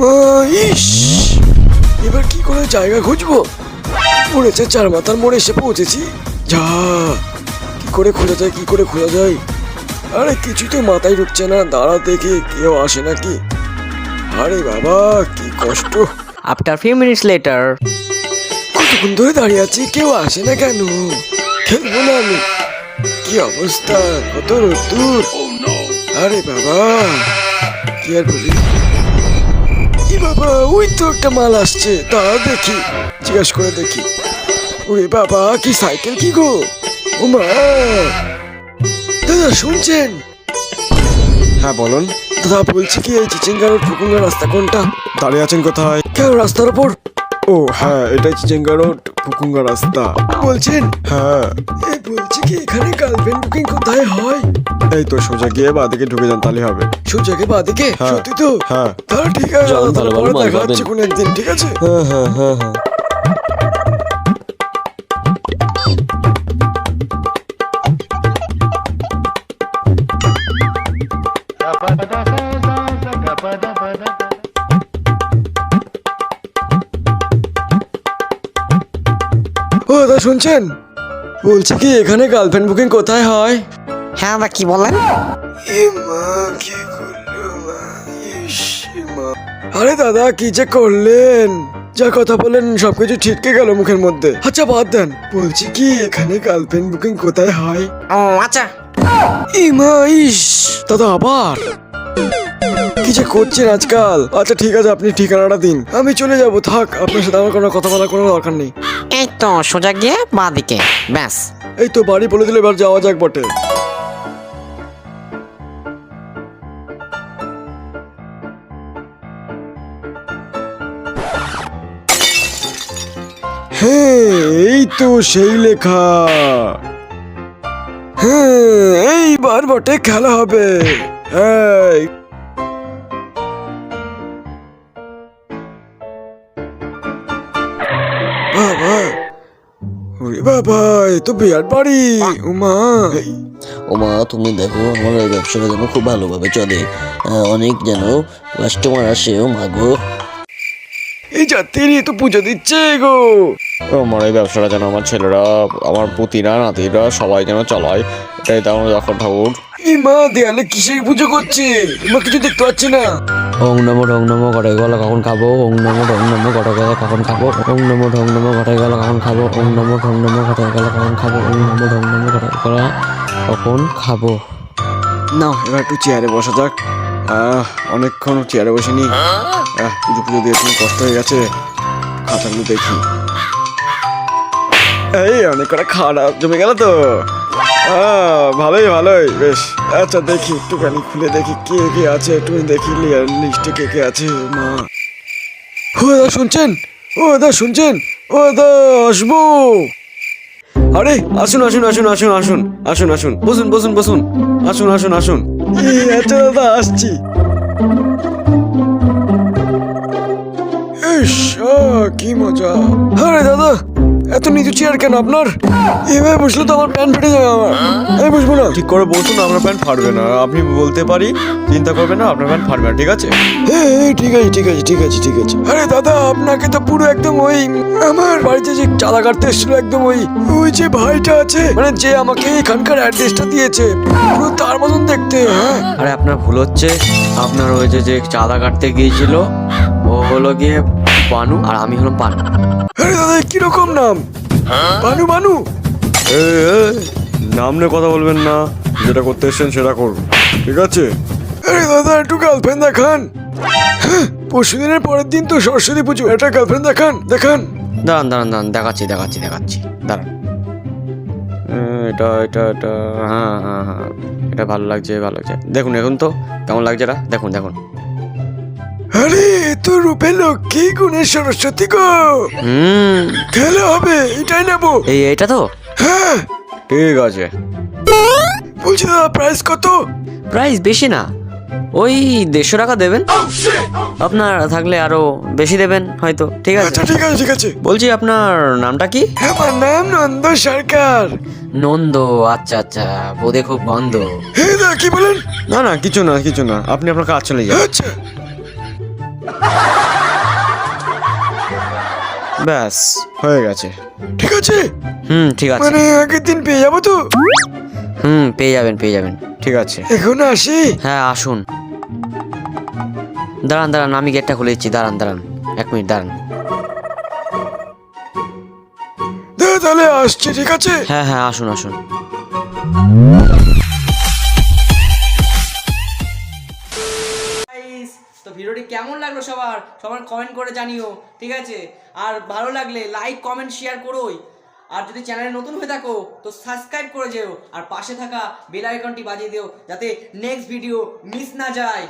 মা, ইস, এবার কি করে জায়গা খুঁজবো? মরেছে, চার মাথার মোড়ে এসে পৌঁছেছি। যা, কি করে খোঁজা যায়, কি করে খোঁজা যায়? আরে কিছু তো মাথায় ঢুকছে না। দাঁড়া দেখি কেউ আসে নাকি। আরে বাবা কি কষ্ট। After few minutes later. কতক্ষণ ধরে দাঁড়িয়ে আছি, কেউ আসে না কেন? খেলবো না আমি। কি অবস্থা, কত রোদ্দুর। আরে বাবা কি আর বলি। কি বাবা, ওই তো একটা মাল আসছে, দাঁড়া দেখি, জিজ্ঞেস করে দেখি। ওরে বাবা কি সাইকেল, কি গো, ও মা। দাদা শুনছেন? হ্যাঁ বলুন। দাদা বলছি কি, এই চিচিঙ্গা রোড ফুকুঙ্গা রাস্তা কোনটা? দাঁড়িয়ে আছেন কোথায়? কেন রাস্তার উপর? ও হ্যাঁ, এটাই চিচিঙ্গা রোড ফুকুঙ্গা রাস্তা। বলছেন? হ্যাঁ এই বলছি কি, এখানে গার্লফ্রেন্ড বুকিং কোথায় হয়? এই তো সোজা গিয়ে বাদিকে ঢুকে যান, তাহলে হবে। সুযোগে বাদিকে? হ্যাঁ। সত্যি তো? হ্যাঁ তাহলে ঠিক আছে, চল, দাদা, ভালো পরে ভালো মাল দেখা পাবেন। হচ্ছে কোনো একদিন, ঠিক আছে? হ্যাঁ হ্যাঁ হ্যাঁ হ্যাঁ। ও দাদা শুনছেন? বলছি কি, এখানে গার্লফ্রেন্ড বুকিং কোথায় হয়? হ্যাঁ দা, কি বলেন? এ মা, কি করলো মা, ইস, মা। আরে দাদা কি যে করলেন, যা কথা বলেন সবকিছু ছিটকে গেল মুখের মধ্যে। আচ্ছা বাদ দেন, বলছি কি এখানে গার্লফ্রেন্ড বুকিং কোথায় হয়? ও আচ্ছা। ইমা, ইস, দাদা আবার কি যে করছেন আজকাল। আচ্ছা ঠিক আছে, আপনি ঠিকানাটা দিন, আমি চলে যাব। থাক, আপনার সাথে আমার কোনো কথা বলার কোনো দরকার নেই। এই তো সোজা গিয়ে বাঁদিকে, ব্যাস। এই তো বাড়ি বলে দিলে, এবার যাওয়া যাক বটে। হ্যাঁ এই তো সেই লেখা। হ্যাঁ এইবার বটে খেলা হবে। হ্যাঁ বাবা, ওরে বাবা, এ তো বিরাট বাড়ি। উমা, ওমা তুমি দেখো আমার এই ব্যবসাটা যেন খুব ভালোভাবে চলে, অনেক যেন কাস্টমার আসে। ও মা গো, এই যাত্রী তো পুজো দিচ্ছে গো। আমার এই ব্যবসাটা যেন আমার ছেলেরা, আমার পুতিরা নাতিরা সবাই যেন চালায়, এটাই তো আমার এখন ঠাকুর। ইমা, দেয়ালে কিসের পুজো করছে? ইমা কিছু দেখতে পাচ্ছি না। ওং নমো ঘটে গেল কখন খাবো, ওং নমো ঘটে গেল কখন খাবো, ওং নমো ঘটে গেল কখন খাবো, ওং নমো ঘটে গেল কখন খাবো, ওং নমো ঘটে গেল কখন খাবো। না এবার একটু চেয়ারে বসা যাক। অনেকক্ষণ চেয়ারে বসিনি। পুজো পুজো দিয়ে তুমি কষ্ট হয়ে গেছে। খাতাগুলো দেখি। এই অনেক কটা খাওয়া জমে গেল তো। ভালোই ভালোই বেশ। আচ্ছা দেখি একটুখানি খুলে দেখি কে কে আছে, একটু দেখি লিস্টে কে কে আছে। মা, ও দাদা শুনছেন? ও দাদা শুনছেন? ও দাদা আসবো। আরে আসুন আসুন আসুন আসুন আসুন আসুন আসুন, বসুন বসুন বসুন, আসুন আসুন আসুন। আচ্ছা দাদা আসছি। ইস, কি মজা। আরে দাদা এত নিচু চেয়ার কেন আপনার? এভাবে বসলে তো আমার প্যান্ট ফেটে যাবে। আমার, আমি বসবো না। ঠিক করে বসুন, আপনার প্যান্ট ফাটবে না। আপনি বলতে পারি, চিন্তা করবেন না, আপনার প্যান্ট ফাটবে না, ঠিক আছে? হ্যাঁ ঠিক আছে ঠিক আছে ঠিক আছে ঠিক আছে। আরে দাদা আপনাকে তো পুরো একদম ওই আমার বাড়িতে যে চাঁদা কাটতে এসেছিল, একদম ওই ওই যে ভাইটা আছে, মানে যে আমাকে এখানকার অ্যাড্রেসটা দিয়েছে, পুরো তার মতন দেখতে। হ্যাঁ আরে আপনার ভুল হচ্ছে, আপনার ওই যে চাঁদা কাটতে গিয়েছিল ও হলো গিয়ে বানু, আর আমি হলাম পানু। আরে দাদা কিরকম নাম? বানু বানু। নাম নিয়ে কথা বলবেন না, যেটা করতে এসছেন সেটা করুন, ঠিক আছে? আরে দাদা একটু গার্লফ্রেন্ড দেখান। পরশু দিনের পরের দিন তো সরস্বতী পুজো, একটা গার্লফ্রেন্ড দেখান দেখান। দাঁড়ান দাঁড়ান দাঁড়ান, দেখাচ্ছি দেখাচ্ছি দেখাচ্ছি, দাঁড়ান। এটা এটা এটা হ্যাঁ হ্যাঁ হ্যাঁ, এটা ভালো লাগছে ভালো লাগছে। দেখুন এখন তো কেমন লাগছে এটা, দেখুন দেখুন। আরে এ তো রূপে লক্ষ্মী গুণে সরস্বতী গো। খেলা হবে, এটাই নেবো। এইটা তো হ্যাঁ ঠিক আছে। বলছি দাদা প্রাইস কত? প্রাইস বেশি না, ওই 150 টাকা দেবেন। আপনার থাকলে আরো বেশি দেবেন হয়তো, ঠিক আছে? আচ্ছা ঠিক আছে ঠিক আছে। বলছি আপনার নামটা কি? আমার নাম নন্দ সরকার। নন্দ, আচ্ছা আচ্ছা, বোধে খুব বন্ধ। হ্যাঁ দাদা কি বলেন? না না কিছু না কিছু না, আপনি আপনার কাজ চলে যান। আচ্ছা ব্যাস হয়ে গেছে। ঠিক আছে, ঠিক আছে। মানে আগের দিন পেয়ে যাবো তো? পেয়ে যাবেন পেয়ে যাবেন। ঠিক আছে। এখন আসি। হ্যাঁ আসুন। দাঁড়ান দাঁড়ান, আমি গেটটা খুলে দিচ্ছি। দাঁড়ান দাঁড়ান, 1 মিনিট দাঁড়ান। তাহলে আসছি, ঠিক আছে? হ্যাঁ হ্যাঁ আসুন আসুন। তো ভিডিওটি কেমন লাগলো সবার কমেন্ট করে জানিও, ঠিক আছে? আর ভালো লাগলে লাইক কমেন্ট শেয়ার করোই। আর যদি চ্যানেলে নতুন হয়ে থাকো তো সাবস্ক্রাইব করে যেও, আর পাশে থাকা বেল আইকনটি বাজিয়ে দিও যাতে নেক্সট ভিডিও মিস না যায়।